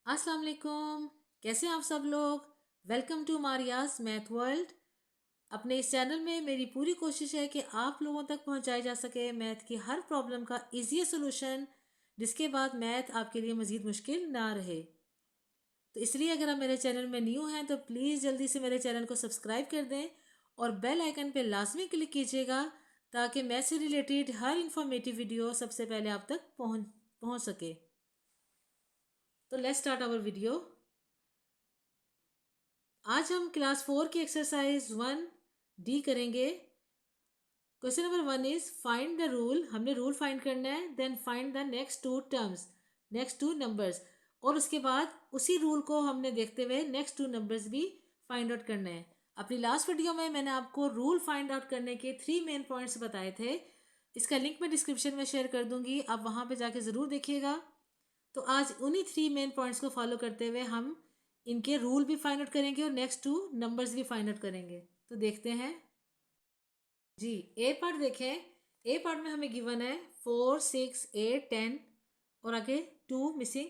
अस्सलाम वालेकुम। कैसे हैं आप सब लोग। Welcome to Maria's math world. अपने इस चैनल में मेरी पूरी कोशिश है कि आप लोगों तक पहुंचाई जा सके मैथ की हर प्रॉब्लम का इजी सोल्यूशन, जिसके बाद मैथ आपके लिए मज़ीद मुश्किल ना रहे। तो इसलिए अगर आप मेरे चैनल में न्यू हैं तो प्लीज़ जल्दी से मेरे चैनल को सब्सक्राइब कर दें और बेल आइकन पे लाजमी क्लिक कीजिएगा, ताकि मैथ से रिलेटेड हर इंफॉर्मेटिव वीडियो सबसे पहले आप तक पहुंच सके। तो लेट्स स्टार्ट आवर वीडियो। आज हम क्लास 4 की एक्सरसाइज 1D करेंगे। Question number 1 is find the rule. हमने रूल फाइंड करना है। Then find the next two terms, next two numbers, और उसके बाद उसी रूल को हमने देखते हुए नेक्स्ट टू नंबर्स भी फाइंड आउट करना है। अपनी लास्ट वीडियो में मैंने आपको रूल फाइंड आउट करने के 3 मेन पॉइंट्स बताए थे। इसका लिंक मैं डिस्क्रिप्शन में शेयर कर दूंगी, आप वहां पे जाके ज़रूर देखिएगा। तो आज उन्हीं 3 मेन पॉइंट्स को फॉलो करते हुए हम इनके रूल भी फाइंड आउट करेंगे और नेक्स्ट टू नंबर्स भी फाइंड आउट करेंगे। तो देखते हैं जी। ए पार्ट देखें। ए पार्ट में हमें गिवन है 4, 6, 8, 10 और आगे 2 मिसिंग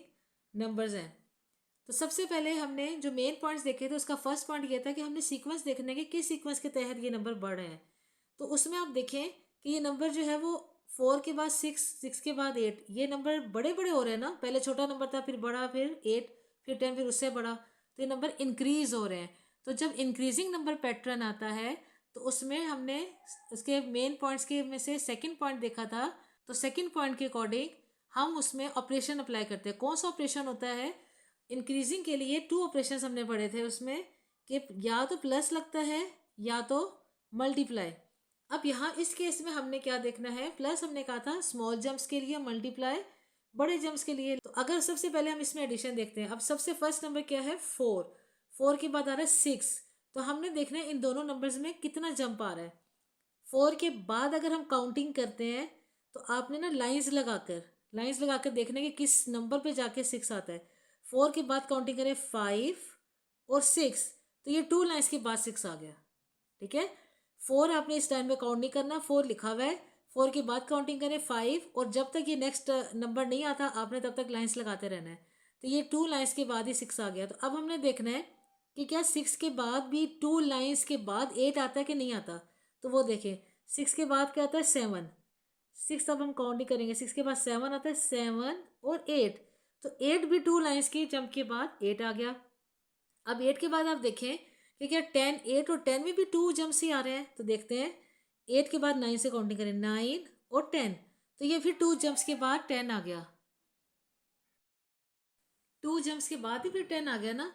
नंबर्स हैं। तो सबसे पहले हमने जो मेन पॉइंट्स देखे थे उसका फर्स्ट पॉइंट ये था कि हमने सीक्वेंस देखना है कि किस सीक्वेंस के तहत ये नंबर बढ़ रहे हैं। तो उसमें आप देखें कि ये नंबर जो है वो 4 के बाद 6, 6 के बाद 8, ये नंबर बड़े बड़े हो रहे हैं ना। पहले छोटा नंबर था, फिर बड़ा, फिर 8, फिर 10, फिर उससे बड़ा। तो ये नंबर इंक्रीज हो रहे हैं। तो जब इंक्रीजिंग नंबर पैटर्न आता है तो उसमें हमने उसके मेन पॉइंट्स के में से सेकंड पॉइंट देखा था। तो सेकंड पॉइंट के अकॉर्डिंग हम उसमें ऑपरेशन अप्लाई करते हैं। कौन सा ऑपरेशन होता है? इंक्रीजिंग के लिए 2 ऑपरेशन हमने पढ़े थे उसमें, कि या तो प्लस लगता है या तो मल्टीप्लाई। अब यहाँ इस केस में हमने क्या देखना है? प्लस हमने कहा था स्मॉल जम्प्स के लिए, मल्टीप्लाई बड़े जम्प्स के लिए। तो अगर सबसे पहले हम इसमें एडिशन देखते हैं। अब सबसे फर्स्ट नंबर क्या है? 4। 4 के बाद आ रहा है 6। तो हमने देखना है इन दोनों नंबर्स में कितना जंप आ रहा है। 4 के बाद अगर हम काउंटिंग करते हैं तो आपने ना लाइंस लगाकर देखना है कि किस नंबर पे जाके 6 आता है। 4 के बाद काउंटिंग करें 5 और 6, तो ये 2 लाइंस के बाद 6 आ गया। ठीक है। 4 आपने इस टाइम में काउंट नहीं करना, 4 लिखा हुआ है। 4 के बाद काउंटिंग करें 5, और जब तक ये नेक्स्ट नंबर नहीं आता आपने तब तक लाइंस लगाते रहना है। तो ये 2 लाइंस के बाद ही 6 आ गया। तो अब हमने देखना है कि क्या 6 के बाद भी 2 लाइंस के बाद 8 आता है कि नहीं आता। तो वो देखें, 6 के बाद क्या आता है? 7। 6 अब हम काउंट नहीं करेंगे, 6 के बाद 7 आता है, 7 और 8। तो 8 भी 2 लाइंस की जंप के बाद 8 आ गया। अब 8 के बाद आप देखें कि क्या 10, 8 और 10 में भी 2 जंप्स ही आ रहे हैं। तो देखते हैं, 8 के बाद 9 से काउंटिंग करें, 9 और 10, तो ये फिर 2 जंप्स के बाद 10 आ गया। 2 जंप्स के बाद ही फिर 10 आ गया ना।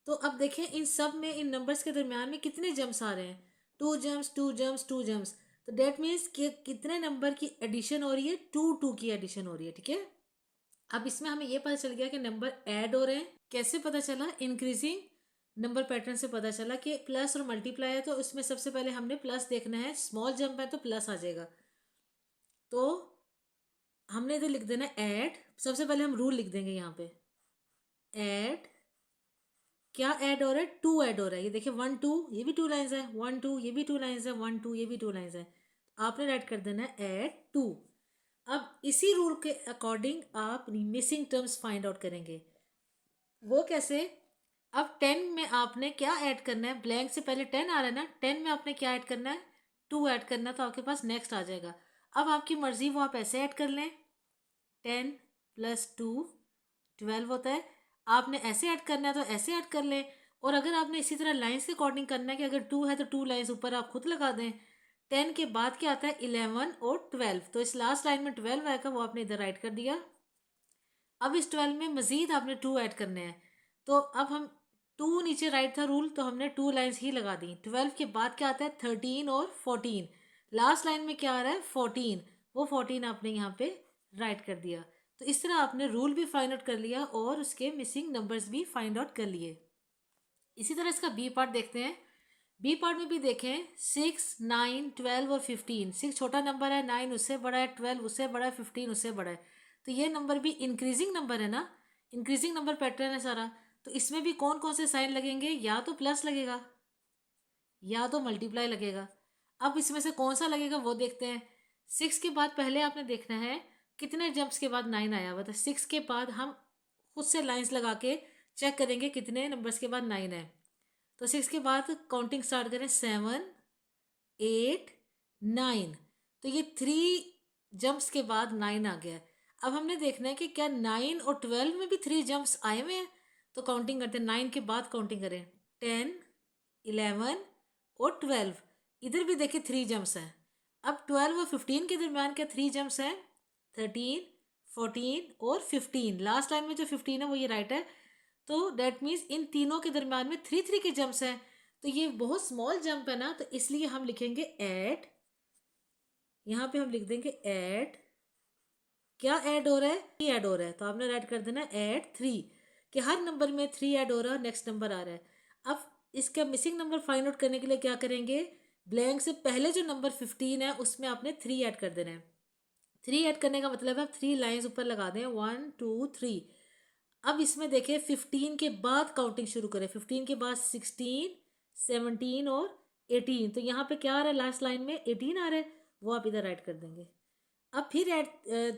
तो अब देखें इन सब में, इन नंबर्स के दरमियान में कितने जंप्स आ रहे हैं? 2 जंप्स, 2 जंप्स, 2 जंप्स। तो डेट मीन्स कि कितने नंबर की एडिशन हो रही है? 2 2 की एडिशन हो रही है। ठीक है। अब इसमें हमें ये पता चल गया कि नंबर ऐड हो रहे हैं। कैसे पता चला? इंक्रीजिंग नंबर पैटर्न से पता चला कि प्लस और मल्टीप्लाई है। तो उसमें सबसे पहले हमने प्लस देखना है, स्मॉल जंप है तो प्लस आ जाएगा। तो हमने इधर लिख देना ऐड। सबसे पहले हम रूल लिख देंगे यहाँ पे, ऐड। क्या ऐड हो रहा है? 2 ऐड हो रहा है। ये देखिए 1 2, ये भी 2 लाइन्स है, 1 2 ये भी 2 लाइन्स है, 1 2 ये भी 2 लाइन्स है। आपने ऐड कर देना है ऐड 2। अब इसी रूल के अकॉर्डिंग आप मिसिंग टर्म्स फाइंड आउट करेंगे। वो कैसे? अब 10 में आपने क्या ऐड करना है? ब्लैंक से पहले 10 आ रहा है ना, 10 में आपने क्या ऐड करना है? 2 ऐड करना है, तो आपके पास नेक्स्ट आ जाएगा। अब आपकी मर्जी, वो आप ऐसे ऐड कर लें, 10 प्लस 2 12 होता है। आपने ऐसे ऐड करना है तो ऐसे ऐड कर लें। और अगर आपने इसी तरह लाइन्स के अकॉर्डिंग करना है कि अगर 2 है तो 2 लाइन्स ऊपर आप खुद लगा दें। 10 के बाद क्या आता है? 11 और 12, तो इस लास्ट लाइन में 12 आएगा, वो आपने इधर राइट कर दिया। अब इस 12 में मजीद आपने 2 ऐड करने हैं। तो अब हम 2 नीचे राइट था रूल, तो हमने 2 लाइन्स ही लगा दी। 12 के बाद क्या आता है? 13 और 14। लास्ट लाइन में क्या आ रहा है? 14। वो 14 आपने यहाँ पे राइट कर दिया। तो इस तरह आपने रूल भी फाइंड आउट कर लिया और उसके मिसिंग नंबर्स भी फाइंड आउट कर लिए। इसी तरह इसका बी पार्ट देखते हैं। बी पार्ट में भी देखें, 6, 9, 12 और 15। 6 छोटा नंबर है, 9 उससे बड़ा है, 12 उससे बड़ा है, 15 उससे बड़ा है। तो ये नंबर भी इंक्रीजिंग नंबर है ना, इंक्रीजिंग नंबर पैटर्न है सारा। तो इसमें भी कौन कौन से साइन लगेंगे? या तो प्लस लगेगा या तो मल्टीप्लाई लगेगा। अब इसमें से कौन सा लगेगा वो देखते हैं। 6 के बाद पहले आपने देखना है कितने जंप्स के बाद 9 आया हुआ था। 6 के बाद हम खुद से लाइंस लगा के चेक करेंगे कितने नंबर्स के बाद 9 है। तो 6 के बाद काउंटिंग स्टार्ट करें, 7 8 9। तो ये 3 जंप्स के बाद 9 आ गया है। अब हमने देखना है कि क्या 9 और 12 में भी 3 जंप्स आए हुए हैं। तो काउंटिंग करते हैं, 9 के बाद काउंटिंग करें, 10 11 और 12। इधर भी देखिए 3 जंप्स हैं। अब 12 और 15 के दरमियान क्या 3 जंप्स हैं, 13 14 और 15। लास्ट लाइन में जो 15 है वो ये राइट है। तो डेट मीन्स इन तीनों के दरमियान में 3 3 के जंप्स हैं। तो ये बहुत स्मॉल जंप है ना, तो इसलिए हम लिखेंगे एट, यहाँ पे हम लिख देंगे एट, क्या ऐड हो रहा है, 3 ऐड हो रहा है। तो आपने राइट कर देना एट 3, कि हर नंबर में 3 ऐड हो रहा है, नेक्स्ट नंबर आ रहा है। अब इसका मिसिंग नंबर फाइंड आउट करने के लिए क्या करेंगे, ब्लैंक से पहले जो नंबर 15 है उसमें आपने 3 ऐड कर देना है। 3 ऐड करने का मतलब है आप 3 लाइन्स ऊपर लगा दें, 1 2 3। अब इसमें देखिए 15 के बाद काउंटिंग शुरू करें, 15 के बाद 16 17 और 18। तो यहाँ पे क्या आ रहा है, लास्ट लाइन में 18 आ रहा है, वो आप इधर ऐड कर देंगे। अब फिर ऐड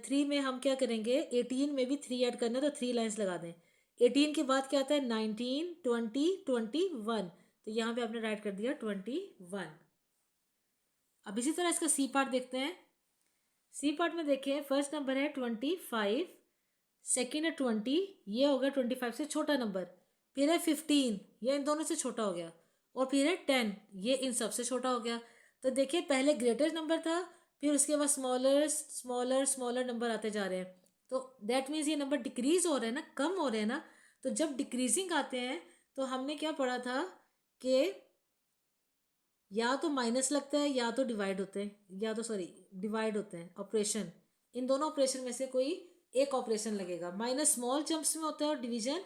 3 में हम क्या करेंगे, 18 में भी 3 ऐड करना है, तो 3 लाइन्स लगा दें। 18 के बाद क्या आता है, 19 20 21। तो यहाँ पे आपने राइट कर दिया 21। अब इसी तरह इसका सी पार्ट देखते हैं। सी पार्ट में देखें, फर्स्ट नंबर है 25, सेकेंड है 20, ये हो गया 25 से छोटा नंबर। फिर है 15, ये इन दोनों से छोटा हो गया। और फिर है 10, ये इन सब से छोटा हो गया। तो देखिए पहले ग्रेटेस्ट नंबर था, फिर उसके बाद स्मॉलर स्मॉलर स्मॉलर नंबर आते जा रहे हैं। तो दैट मीन्स ये नंबर डिक्रीज हो रहे हैं ना, कम हो रहे हैं ना। तो जब डिक्रीजिंग आते हैं तो हमने क्या पढ़ा था कि या तो माइनस लगता है या तो डिवाइड होते हैं, या तो सॉरी डिवाइड होते हैं ऑपरेशन। इन दोनों ऑपरेशन में से कोई एक ऑपरेशन लगेगा। माइनस स्मॉल जंप्स में होता है और डिवीजन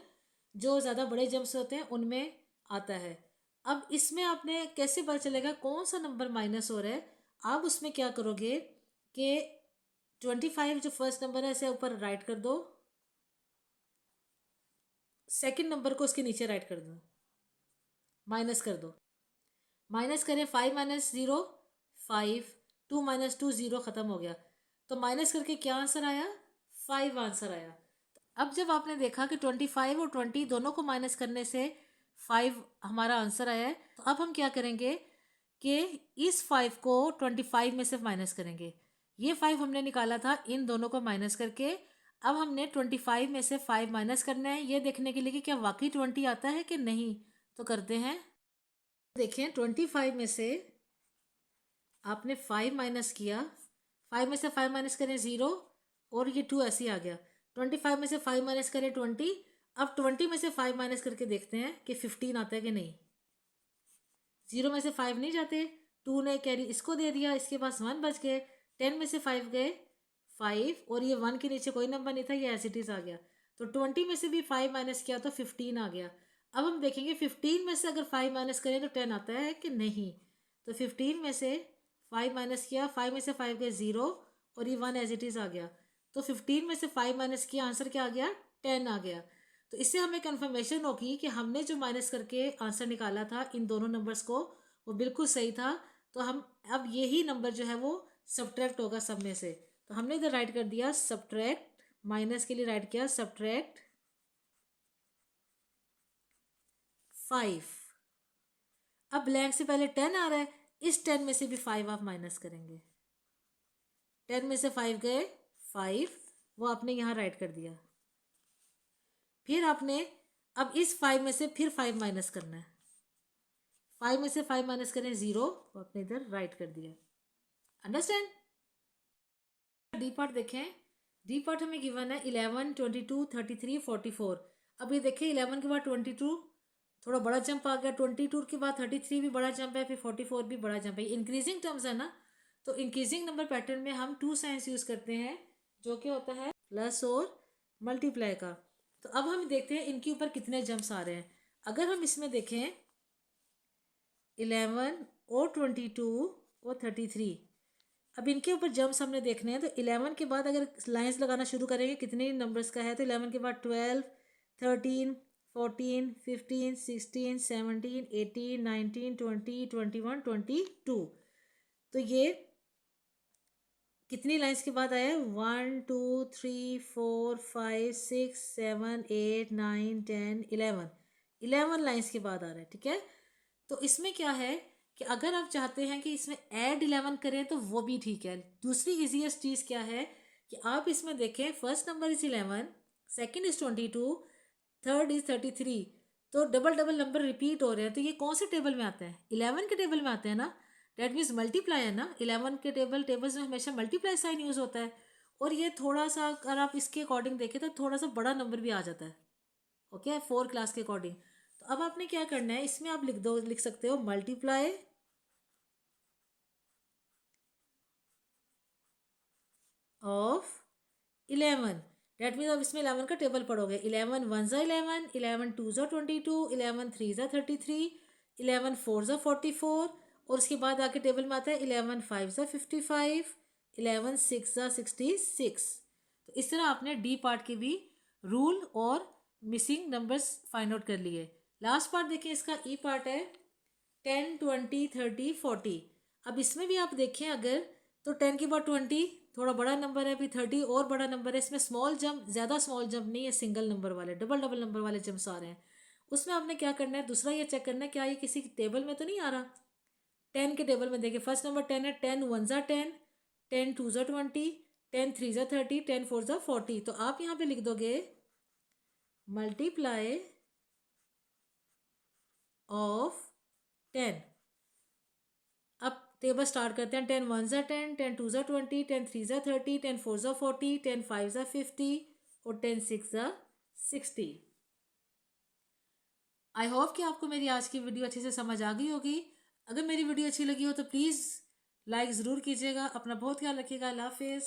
जो ज़्यादा बड़े जंप्स होते हैं उनमें आता है। अब इसमें आपने कैसे पता चलेगा कौन सा नंबर माइनस हो रहा है। आप उसमें क्या करोगे कि 25 जो फर्स्ट नंबर है इसे ऊपर राइट कर दो, सेकंड नंबर को उसके नीचे राइट कर दो, माइनस कर दो। माइनस करें, 5 माइनस 0 5, 2 माइनस 2 0, ख़त्म हो गया। तो माइनस करके क्या आंसर आया, 5 आंसर आया। अब जब आपने देखा कि 25 और 20 दोनों को माइनस करने से 5 हमारा आंसर आया है, तो अब हम क्या करेंगे कि इस 5 को 25 में से माइनस करेंगे। ये 5 हमने निकाला था इन दोनों को माइनस करके। अब हमने 25 में से 5 माइनस करना है, ये देखने के लिए कि क्या वाकई 20 आता है कि नहीं। तो करते हैं, देखें 25 में से आपने 5 माइनस किया, 5 में से 5 माइनस करें 0, और ये 2 ऐसे ही आ गया। 25 में से 5 माइनस करें 20। अब 20 में से 5 माइनस करके देखते हैं कि 15 आता है कि नहीं। 0 में से 5 नहीं जाते, 2 ने कैरी इसको दे दिया, इसके पास 1 बच गए। 10 में से 5 गए 5, और ये 1 के नीचे कोई नंबर नहीं था, ये एज इट इज़ आ गया। तो 20 में से भी 5 माइनस किया तो 15 आ गया। अब हम देखेंगे 15 में से अगर 5 माइनस करें तो 10 आता है कि नहीं। तो 15 में से 5 माइनस किया, 5 में से 5 गए 0, और ये 1 एज इट इज़ आ गया। तो 15 में से 5 माइनस किया, आंसर क्या आ गया, 10 आ गया। तो इससे हमें कन्फर्मेशन होगी कि हमने जो माइनस करके आंसर निकाला था इन दोनों नंबर्स को, वो बिल्कुल सही था। तो हम अब यही नंबर जो है वो सब्ट्रैक्ट होगा सब में से। तो हमने इधर राइट कर दिया सब्ट्रैक्ट, माइनस के लिए राइट किया सब्ट्रैक्ट 5। अब ब्लैंक से पहले 10 आ रहा है, इस 10 में से भी 5 आप माइनस करेंगे। 10 में से 5 गए 5, वो आपने यहाँ राइट कर दिया। फिर आपने अब इस 5 में से फिर 5 माइनस करना है। 5 में से 5 माइनस करें 0, वो आपने इधर राइट कर दिया। अंडरस्टैंड। डी पार्ट देखें, डी पार्ट हमें गिवन है 11 22 33 44। अब ये देखें 11 के बाद 22 थोड़ा बड़ा जंप आ गया, 22 के बाद 33 भी बड़ा जंप है, फिर 44 भी बड़ा जंप है। इंक्रीजिंग टर्म्स है ना, तो इंक्रीजिंग नंबर पैटर्न में हम 2 साइंस यूज करते हैं, जो कि होता है प्लस और मल्टीप्लाई का। तो अब हम देखते हैं इनके ऊपर कितने जंप्स आ रहे हैं। अगर हम इसमें देखें 11 और 22 और 33, अब इनके ऊपर जंप्स हमने देखने हैं। तो 11 के बाद अगर लाइंस लगाना शुरू करेंगे कितने नंबर्स का है, तो 11 के बाद 12 13 14 15 16 17 18 19 20 21 22। तो ये कितनी लाइंस के बाद आया है? 1 2 3 4 5 6 7 8 9 10 11 11 लाइंस के बाद आ रहा है, ठीक है। तो इसमें क्या है कि अगर आप चाहते हैं कि इसमें ऐड 11 करें तो वो भी ठीक है। दूसरी इजीएस्ट चीज़ क्या है कि आप इसमें देखें, first number is 11, second is 22, third is 33। तो डबल डबल नंबर रिपीट हो रहे हैं, तो ये कौन से टेबल में आते हैं? 11 के टेबल में आते हैं ना। डेट मीन्स मल्टीप्लाई है ना। 11 के टेबल्स में हमेशा मल्टीप्लाई साइन यूज़ होता है। और ये थोड़ा सा अगर आप इसके अकॉर्डिंग देखें तो थोड़ा सा बड़ा नंबर भी आ जाता है, ओके, 4 क्लास के अकॉर्डिंग। तो अब आपने क्या करना है, इसमें आप लिख सकते हो मल्टीप्लाई ऑफ 11। डेट मीन्स अब इसमें 11 का टेबल पढ़ोगे। 11 वन ज़ा 11, 11 टू ज़ा 22, 11 थ्री ज़ा 33, 11 फोर ज़ा 44, और उसके बाद आके टेबल में आता है 11 फाइव ज़ा 55, 11 सिक्स ज़ा 66। तो इस तरह आपने डी पार्ट के भी रूल और मिसिंग नंबर्स फाइंड आउट कर लिए। लास्ट पार्ट देखिए, इसका ई पार्ट है 10 20 30 40। अब इसमें भी आप देखें अगर, तो 10 के बाद 20 थोड़ा बड़ा नंबर है, अभी 30 और बड़ा नंबर है। इसमें स्मॉल जंप, ज़्यादा स्मॉल जंप नहीं है, सिंगल नंबर वाले, डबल डबल नंबर वाले जंप्स आ रहे हैं। उसमें आपने क्या करना है, दूसरा ये चेक करना है क्या ये किसी टेबल में तो नहीं आ रहा। 10 के टेबल में देखिए, फर्स्ट नंबर 10 है, 10 वन ज़ा 10, 10 टू ज़ा 20, 10 थ्री ज़ा 30, 10 फोर ज़ा 40। तो आप यहाँ पे लिख दोगे मल्टीप्लाई ऑफ 10। अब टेबल स्टार्ट करते हैं। 10 वन ज़ा 10, 10 टू ज़ा 20, 10 थ्री ज़ा 30, 10 फोर ज़ा 40, 10 फाइव ज़ा 50 और 10 सिक्स ज़ा 60। आई होप कि आपको मेरी आज की वीडियो अच्छे से समझ आ गई होगी। अगर मेरी वीडियो अच्छी लगी हो तो प्लीज़ लाइक ज़रूर कीजिएगा। अपना बहुत ख्याल रखिएगा। अल्लाह हाफिज़।